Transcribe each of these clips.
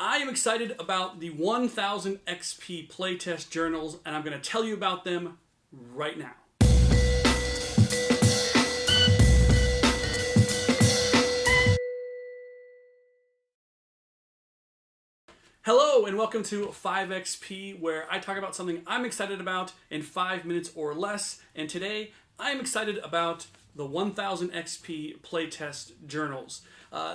I am excited about the 1000 XP playtest journals, and I'm going to tell you about them right now. Hello and welcome to 5XP, where I talk about something I'm excited about in 5 minutes or less. And today I'm excited about the 1000 XP playtest journals.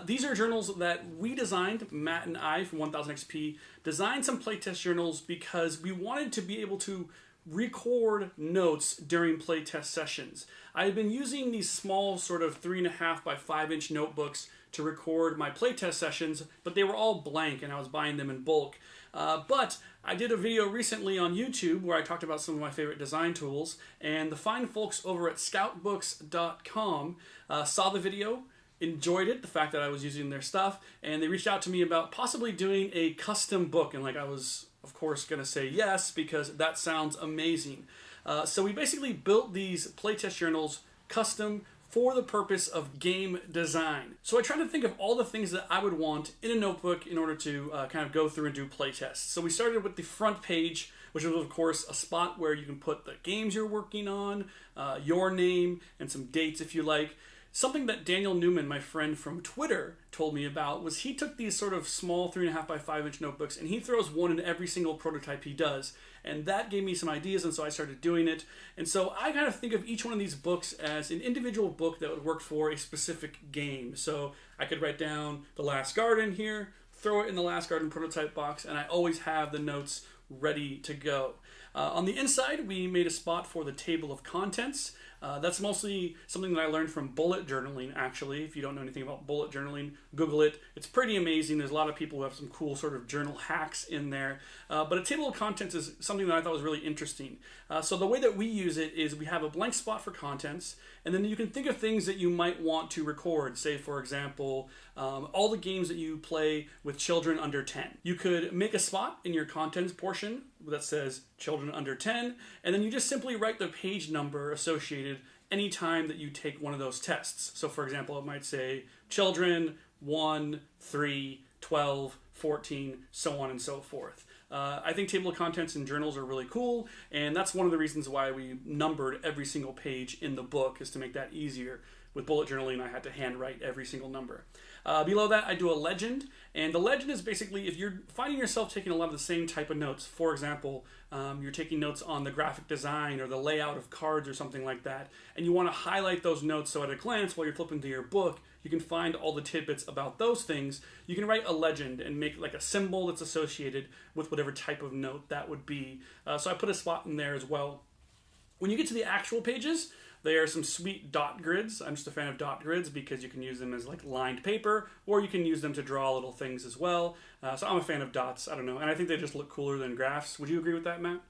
These are journals that we designed, Matt and I from 1000 XP, designed some playtest journals because we wanted to be able to record notes during playtest sessions. I've been using these small sort of 3.5 by 5 inch notebooks to record my playtest sessions, but they were all blank and I was buying them in bulk. But I did a video recently on YouTube where I talked about some of my favorite design tools, and the fine folks over at scoutbooks.com saw the video, enjoyed it, the fact that I was using their stuff, and they reached out to me about possibly doing a custom book, and I was of course going to say yes because that sounds amazing. So we basically built these playtest journals custom for the purpose of game design. So I tried to think of all the things that I would want in a notebook in order to kind of go through and do playtests. So we started with the front page, which was of course a spot where you can put the games you're working on, your name, and some dates if you like. Something that Daniel Newman, my friend from Twitter, told me about was he took these sort of small 3.5 by 5 inch notebooks and he throws one in every single prototype he does. And that gave me some ideas, and so I started doing it. And so I kind of think of each one of these books as an individual book that would work for a specific game. So I could write down The Last Garden here, throw it in the Last Garden prototype box, and I always have the notes ready to go. On the inside, we made a spot for the table of contents. That's mostly something that I learned from bullet journaling, actually. If you don't know anything about bullet journaling, Google it. It's pretty amazing. There's a lot of people who have some cool sort of journal hacks in there. But a table of contents is something that I thought was really interesting. So the way that we use it is we have a blank spot for contents, and then you can think of things that you might want to record. Say, for example, all the games that you play with children under 10. You could make a spot in your contents portion that says children under 10, and then you just simply write the page number associated anytime that you take one of those tests. So for example, it might say children 1, 3, 12, 14, so on and so forth. I think table of contents in journals are really cool, and that's one of the reasons why we numbered every single page in the book, is to make that easier. With bullet journaling, I had to handwrite every single number. Below that, I do a legend, and the legend is basically if you're finding yourself taking a lot of the same type of notes. For example, you're taking notes on the graphic design or the layout of cards or something like that, and you want to highlight those notes so at a glance while you're flipping through your book, you can find all the tidbits about those things. You can write a legend and make like a symbol that's associated with whatever type of note that would be. So I put a spot in there as well. When you get to the actual pages, they are some sweet dot grids. I'm just a fan of dot grids because you can use them as like lined paper, or you can use them to draw little things as well. So I'm a fan of dots. I don't know. And I think they just look cooler than graphs. Would you agree with that, Matt?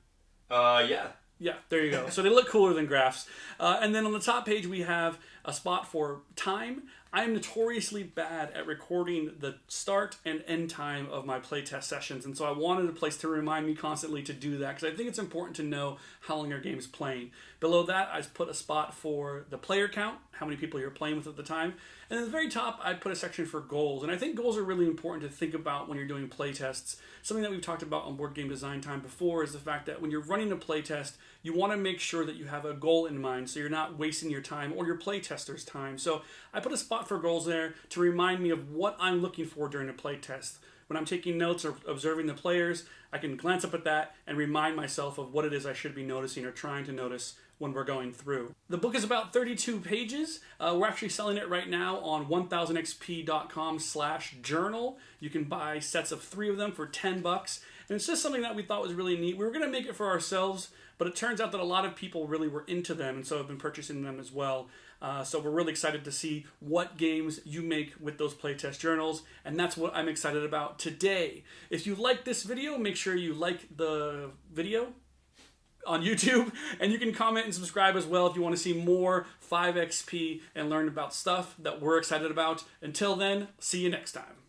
Yeah. Yeah, there you go. So they look cooler than graphs. And then on the top page, we have a spot for time. I am notoriously bad at recording the start and end time of my playtest sessions, and so I wanted a place to remind me constantly to do that because I think it's important to know how long your game is playing. Below that, I put a spot for the player count, how many people you're playing with at the time. And at the very top, I put a section for goals. And I think goals are really important to think about when you're doing playtests. Something that we've talked about on Board Game Design Time before is the fact that when you're running a playtest, you want to make sure that you have a goal in mind so you're not wasting your time or your playtester's time. So I put a spot for goals there to remind me of what I'm looking for during a playtest. When I'm taking notes or observing the players, I can glance up at that and remind myself of what it is I should be noticing or trying to notice when we're going through. The book is about 32 pages. We're actually selling it right now on 1000xp.com/journal. You can buy sets of 3 of them for $10. And it's just something that we thought was really neat. We were going to make it for ourselves, but it turns out that a lot of people really were into them, and so have been purchasing them as well. So we're really excited to see what games you make with those playtest journals, and that's what I'm excited about today. If you like this video, make sure you like the video on YouTube, and you can comment and subscribe as well if you want to see more 5XP and learn about stuff that we're excited about. Until then, see you next time.